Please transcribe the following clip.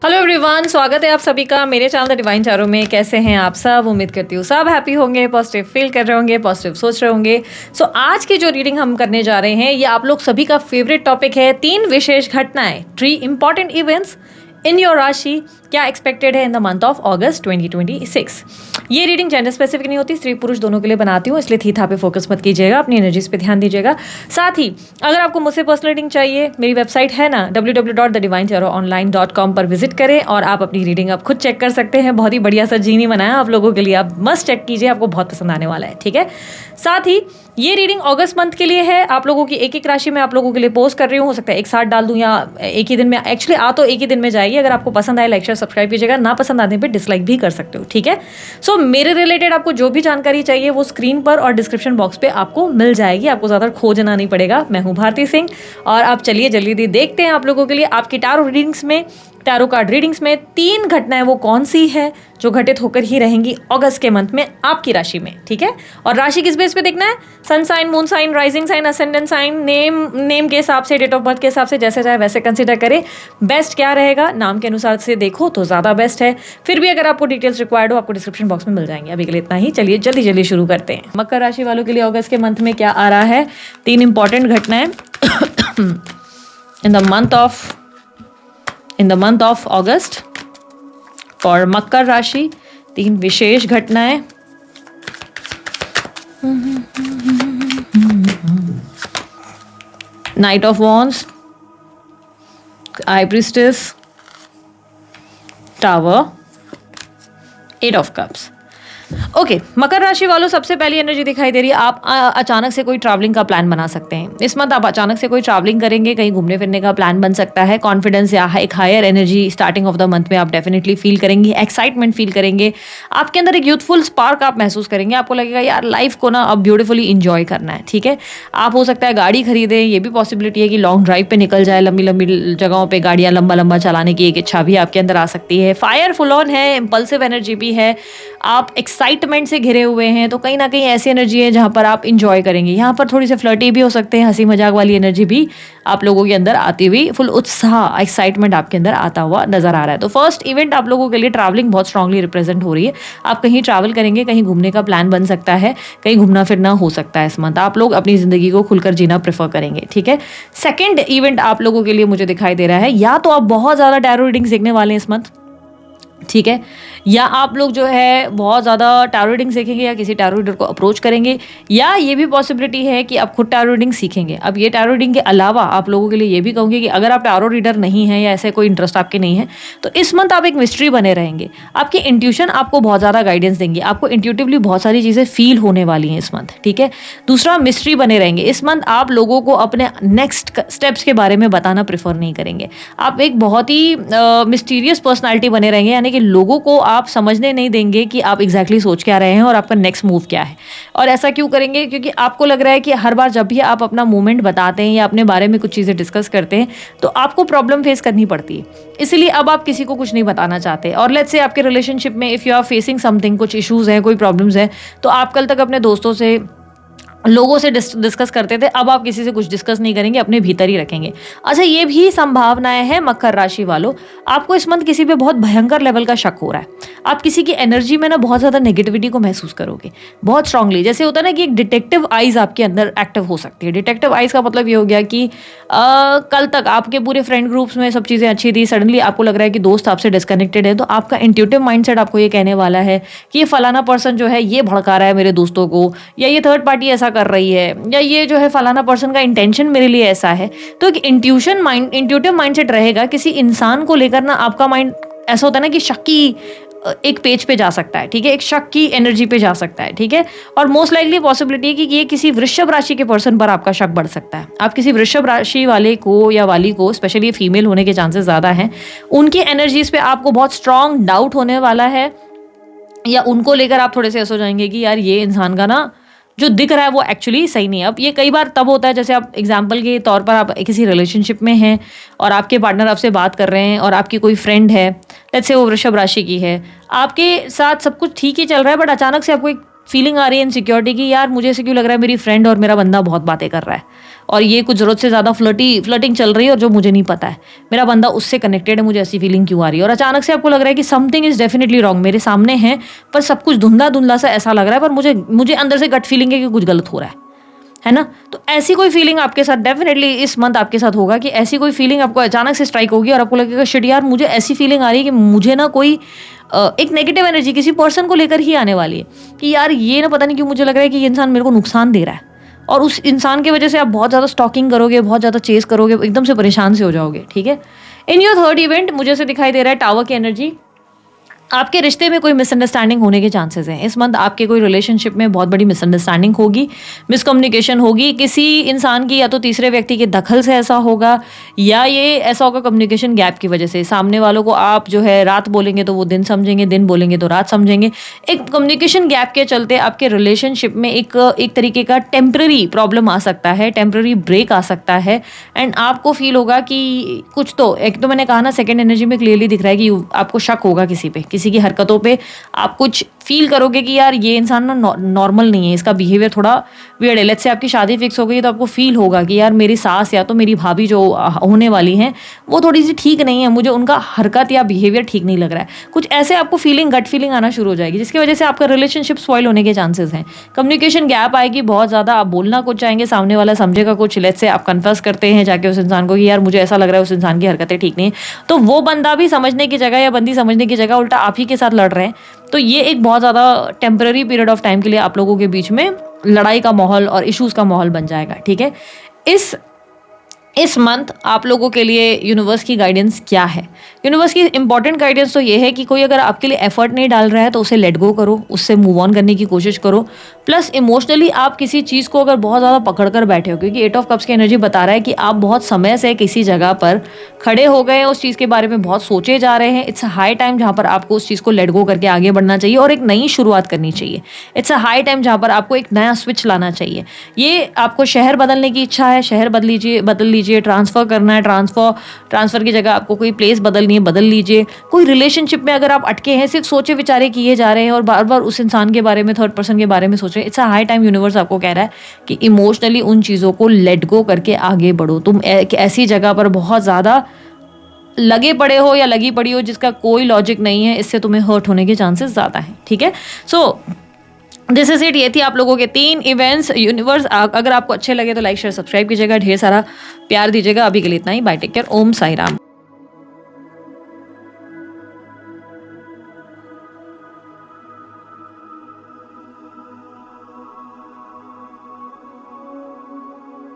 Hello everyone, स्वागत है आप सभी का मेरे चैनल द डिवाइन टैरो में। कैसे हैं आप सब? उम्मीद करती हूँ सब हैप्पी होंगे, पॉजिटिव फील कर रहे होंगे, पॉजिटिव सोच रहे होंगे। सो आज की जो रीडिंग हम करने जा रहे हैं ये आप लोग सभी का फेवरेट टॉपिक है, 3 विशेष घटनाएं, 3 इंपॉर्टेंट इवेंट्स इन योर राशि क्या एक्सपेक्टेड है इन द मंथ ऑफ अगस्त 2026। ये रीडिंग जेंडर स्पेसिफिक नहीं होती, स्त्री पुरुष दोनों के लिए बनाती हूँ, इसलिए थीथा पे फोकस मत कीजिएगा, अपनी एनर्जीज पे ध्यान दीजिएगा। साथ ही अगर आपको मुझसे पर्सनल रीडिंग चाहिए, मेरी वेबसाइट है ना www.thedivinetarot.online.com पर विजिट करें और आप अपनी रीडिंग आप खुद चेक कर सकते हैं। बहुत ही बढ़िया सा जीनी बनाया आप लोगों के लिए, आप मस्ट चेक कीजिए, आपको बहुत पसंद आने वाला है। ठीक है, साथ ही ये रीडिंग अगस्त मंथ के लिए है। आप लोगों की एक एक राशि में आप लोगों के लिए पोस्ट कर रही हूँ, हो सकता है एक साथ डाल दूँ या एक ही दिन में, एक्चुअली आ तो एक ही दिन में जाएगी। अगर आपको पसंद आए लाइक शेयर सब्सक्राइब कीजिएगा, ना पसंद आने पे डिसलाइक भी कर सकते हो। ठीक है, सो मेरे रिलेटेड आपको जो भी जानकारी चाहिए वो स्क्रीन पर और डिस्क्रिप्शन बॉक्स पे आपको मिल जाएगी, आपको ज़्यादा खोजना नहीं पड़ेगा। मैं हूँ भारती सिंह और आप चलिए जल्दी देखते हैं आप लोगों के लिए आपकी टैरो रीडिंग्स में, टैरो कार्ड रीडिंग्स में 3 घटनाएं वो कौन सी है जो घटित होकर ही रहेंगी अगस्त के मंथ में आपकी राशि में। ठीक है, और राशि किस बेस पे देखना है? Sun sign, moon sign, rising sign, ascendant sign, name के हिसाब से, डेट ऑफ बर्थ के हिसाब से, जैसे चाहे वैसे कंसिडर करें। बेस्ट क्या रहेगा, नाम के अनुसार से देखो तो ज़्यादा बेस्ट है। फिर भी अगर आपको डिटेल्स रिक्वायर्ड हो आपको डिस्क्रिप्शन बॉक्स में मिल जाएंगे। अभी के लिए इतना ही, चलिए जल्दी शुरू करते हैं। मकर राशि वालों के लिए अगस्त के मंथ में क्या आ रहा है? 3 इंपॉर्टेंट घटनाएं in the month of August for मकर राशि, 3 विशेष घटनाएं। Knight of wands, high priestess, tower, 8 of cups. Okay, मकर राशि वालों सबसे पहली एनर्जी दिखाई दे रही है, आप अचानक से कोई ट्रैवलिंग का प्लान बना सकते हैं। इस मंथ आप अचानक से कोई ट्रैवलिंग करेंगे, कहीं घूमने फिरने का प्लान बन सकता है। कॉन्फिडेंस या एक higher energy starting of the month में आप डेफिनेटली फील करेंगे, एक्साइटमेंट फील करेंगे, आपके अंदर एक यूथफुल स्पार्क आप महसूस करेंगे। आपको लगेगा यार लाइफ को ना अब ब्यूटीफुली इंजॉय करना है। ठीक है, आप हो सकता है गाड़ी खरीदें, ये भी पॉसिबिलिटी है कि लॉन्ग ड्राइव पे निकल जाए, लंबी लंबी जगहों पर गाड़ियाँ लंबा चलाने की एक इच्छा भी आपके अंदर आ सकती है। फायर फुल ऑन है, इंपल्सिव एनर्जी भी है, आप एक्साइटमेंट से घिरे हुए हैं, तो कहीं ना कहीं ऐसी एनर्जी है जहां पर आप इंजॉय करेंगे। यहाँ पर थोड़ी सी फ्लर्टी भी हो सकते हैं, हंसी मजाक वाली एनर्जी भी आप लोगों के अंदर आती हुई, फुल उत्साह, एक्साइटमेंट आपके अंदर आता हुआ नजर आ रहा है। तो फर्स्ट इवेंट आप लोगों के लिए ट्रैवलिंग बहुत स्ट्रांगली रिप्रेजेंट हो रही है। आप कहीं ट्रैवल करेंगे, कहीं घूमने का प्लान बन सकता है, कहीं घूमना फिरना हो सकता है। इस मंथ आप लोग अपनी जिंदगी को खुलकर जीना प्रेफर करेंगे। ठीक है, सेकेंड इवेंट आप लोगों के लिए मुझे दिखाई दे रहा है, या तो आप बहुत ज्यादा टैरो रीडिंग सीखने वाले हैं इस मंथ। ठीक है, या आप लोग जो है बहुत ज़्यादा टैरो रीडिंग सीखेंगे या किसी टैरो रीडर को अप्रोच करेंगे, या ये भी पॉसिबिलिटी है कि आप खुद टैरो रीडिंग सीखेंगे। अब ये टैरो रीडिंग के अलावा आप लोगों के लिए ये भी कहूँगी कि अगर आप टैरो रीडर नहीं हैं या ऐसे कोई इंटरेस्ट आपके नहीं है तो इस मंथ आप एक मिस्ट्री बने रहेंगे। आपकी इंट्यूशन आपको बहुत ज़्यादा गाइडेंस देंगी, आपको इंट्यूटिवली बहुत सारी चीज़ें फील होने वाली हैं इस मंथ। ठीक है, दूसरा मिस्ट्री बने रहेंगे इस मंथ। आप लोगों को अपने नेक्स्ट स्टेप्स के बारे में बताना प्रेफर नहीं करेंगे। आप एक बहुत ही मिस्टीरियस पर्सनैलिटी बने रहेंगे, यानी कि लोगों को आप समझने नहीं देंगे कि आप एग्जैक्टली सोच क्या रहे हैं और आपका नेक्स्ट मूव क्या है। और ऐसा क्यों करेंगे? क्योंकि आपको लग रहा है कि हर बार जब भी आप अपना मूवमेंट बताते हैं या अपने बारे में कुछ चीज़ें डिस्कस करते हैं तो आपको प्रॉब्लम फेस करनी पड़ती है, इसलिए अब आप किसी को कुछ नहीं बताना चाहते। और लेट्स से आपके रिलेशनशिप में if you are facing something, कुछ इशूज़ हैं, कोई प्रॉब्लम्स हैं, तो आप कल तक अपने दोस्तों से, लोगों से डिस्कस करते थे, अब आप किसी से कुछ डिस्कस नहीं करेंगे, अपने भीतर ही रखेंगे। अच्छा, ये भी संभावनाएं हैं मकर राशि वालों, आपको इस मंथ किसी पे बहुत भयंकर लेवल का शक हो रहा है। आप किसी की एनर्जी में ना बहुत ज़्यादा नेगेटिविटी को महसूस करोगे बहुत स्ट्रांगली। जैसे होता है ना कि एक डिटेक्टिव आइज़ आपके अंदर एक्टिव हो सकती है। डिटेक्टिव आइज़ का मतलब ये हो गया कि कल तक आपके पूरे फ्रेंड ग्रुप्स में सब चीज़ें अच्छी थी, सडनली आपको लग रहा है कि दोस्त आपसे डिस्कनेक्टेड है, तो आपका इंट्यूटिव माइंडसेट आपको ये कहने वाला है कि ये फलाना पर्सन जो है ये भड़का रहा है मेरे दोस्तों को, या ये थर्ड पार्टी ऐसा कर रही है, या ये जो है फलाना पर्सन का इंटेंशन मेरे लिए ऐसा है। तो एक इंट्यूटिव माइंडसेट रहेगा किसी इंसान को लेकर ना। आपका माइंड ऐसा होता है ना कि शक्की एक पेज पे जा सकता है। ठीक है, एक शक की एनर्जी पे जा सकता है। ठीक है, और मोस्ट लाइकली पॉसिबिलिटी है कि ये किसी वृषभ राशि के पर्सन पर आपका शक बढ़ सकता है। आप किसी वृषभ राशि वाले को या वाली को, स्पेशली फीमेल होने के चांसेस ज़्यादा हैं, उनकी एनर्जीज पे आपको बहुत स्ट्रांग डाउट होने वाला है, या उनको लेकर आप थोड़े से ऐसे हो जाएंगे कि यार ये इंसान का ना जो दिख रहा है वो एक्चुअली सही नहीं है। अब ये कई बार तब होता है जैसे आप एग्जाम्पल के तौर पर आप किसी रिलेशनशिप में हैं और आपके पार्टनर आपसे बात कर रहे हैं और आपकी कोई फ्रेंड है, लेट्स से वो वृषभ राशि की है, आपके साथ सब कुछ ठीक ही चल रहा है, बट अचानक से आपको एक फीलिंग आ रही है इनसिक्योरिटी की, यार मुझे ऐसे क्यों लग रहा है मेरी फ्रेंड और मेरा बंदा बहुत बातें कर रहा है और ये कुछ ज़रूरत से ज़्यादा फ्लर्टिंग चल रही है और जो मुझे नहीं पता है, मेरा बंदा उससे कनेक्टेड है, मुझे ऐसी फीलिंग क्यों आ रही है। और अचानक से आपको लग रहा है कि समथिंग इज़ डेफिनेटली रॉन्ग, मेरे सामने है पर सब कुछ धुंधला धुंधला सा ऐसा लग रहा है, पर मुझे अंदर से गट फीलिंग है कि कुछ गलत हो रहा है ना। तो ऐसी कोई फीलिंग आपके साथ डेफिनेटली इस मंथ आपके साथ होगा कि ऐसी कोई फीलिंग आपको अचानक से स्ट्राइक होगी और आपको लगेगा शिट यार, मुझे ऐसी फीलिंग आ रही है कि मुझे ना कोई एक नेगेटिव एनर्जी किसी पर्सन को लेकर ही आने वाली है कि यार ये ना पता नहीं क्यों मुझे लग रहा है कि ये इंसान मेरे को नुकसान दे रहा है, और उस इंसान की वजह से आप बहुत ज़्यादा स्टॉकिंग करोगे, बहुत ज़्यादा चेस करोगे, एकदम से परेशान से हो जाओगे। ठीक है, इन योर थर्ड इवेंट मुझे ऐसे दिखाई दे रहा है टावर की एनर्जी। आपके रिश्ते में कोई मिसअंडरस्टैंडिंग होने के चांसेस हैं इस मंथ। आपके कोई रिलेशनशिप में बहुत बड़ी मिसअंडरस्टैंडिंग होगी, मिसकम्युनिकेशन होगी, किसी इंसान की या तो तीसरे व्यक्ति के दखल से ऐसा होगा, या ये ऐसा होगा कम्युनिकेशन गैप की वजह से। सामने वालों को आप जो है रात बोलेंगे तो वो दिन समझेंगे, दिन बोलेंगे तो रात समझेंगे। एक कम्युनिकेशन गैप के चलते आपके रिलेशनशिप में एक तरीके का टेम्पररी प्रॉब्लम आ सकता है, टेम्पररी ब्रेक आ सकता है, एंड आपको फील होगा कि कुछ तो, एक तो मैंने कहा ना सेकेंड एनर्जी में क्लियरली दिख रहा है कि आपको शक होगा किसी पे, किसी की हरकतों पे आप कुछ फील करोगे कि यार ये इंसान ना नॉर्मल नहीं है, इसका बिहेवियर थोड़ा वियर्ड है। लेट्स से आपकी शादी फिक्स हो गई तो आपको फील होगा कि यार मेरी सास या तो मेरी भाभी जो होने वाली हैं वो थोड़ी सी ठीक नहीं है, मुझे उनका हरकत या बिहेवियर ठीक नहीं लग रहा है। कुछ ऐसे आपको फीलिंग, गट फीलिंग आना शुरू हो जाएगी जिसकी वजह से आपका रिलेशनशिप स्पॉइल होने के चांसेस हैं। कम्युनिकेशन गैप आएगी बहुत ज़्यादा, आप बोलना कुछ चाहेंगे, सामने वाला समझेगा कुछ। लेट्स से आप कन्फर्स करते हैं जाके उस इंसान को कि यार मुझे ऐसा लग रहा है उस इंसान की हरकतें ठीक नहीं है, तो वो बंदा भी समझने की जगह या बंदी समझने की जगह उल्टा आप ही के साथ लड़ रहे हैं। तो ये एक बहुत ज़्यादा टेम्पररी पीरियड ऑफ टाइम के लिए आप लोगों के बीच में लड़ाई का माहौल और इश्यूज का माहौल बन जाएगा। ठीक है, इस मंथ आप लोगों के लिए यूनिवर्स की गाइडेंस क्या है? यूनिवर्स की इंपॉर्टेंट गाइडेंस तो ये है कि कोई अगर आपके लिए एफर्ट नहीं डाल रहा है तो उसे लेट गो करो, उससे मूव ऑन करने की कोशिश करो। प्लस इमोशनली आप किसी चीज़ को अगर बहुत ज़्यादा पकड़ कर बैठे हो, क्योंकि 8 ऑफ कप्स की एनर्जी बता रहा है कि आप बहुत समय से किसी जगह पर खड़े हो गए हैं, उस चीज़ के बारे में बहुत सोचे जा रहे हैं। इट्स अ हाई टाइम जहाँ पर आपको उस चीज़ को लेट गो करके आगे बढ़ना चाहिए और एक नई शुरुआत करनी चाहिए। इट्स अ हाई टाइम जहाँ पर आपको एक नया स्विच लाना चाहिए। ये आपको शहर बदलने की इच्छा है, शहर बदल लीजिए, ट्रांसफ़र करना है, ट्रांसफ़र की जगह आपको कोई प्लेस बदलनी है, बदल लीजिए। कोई रिलेशनशिप में अगर आप अटके हैं, सिर्फ सोचे विचारे किए जा रहे हैं और बार बार उस इंसान के बारे में, थर्ड पर्सन के बारे में सोच रहे हैं, it's a high time universe आपको कह रहा है कि इमोशनली उन चीज़ों को लेट गो करके आगे बढ़ो। तुम ऐसी जगह पर बहुत ज़्यादा लगे पड़े हो या लगी पड़ी हो जिसका कोई लॉजिक नहीं है, इससे तुम्हें हर्ट होने के चांसेस ज़्यादा हैं। ठीक है, सो दिस इज इट। ये थी आप लोगों के 3 इवेंट्स। यूनिवर्स अगर आपको अच्छे लगे तो लाइक शेयर सब्सक्राइब कीजिएगा, ढेर सारा प्यार दीजिएगा। अभी के लिए इतना ही, बाय, टेक केयर, ओम साई राम।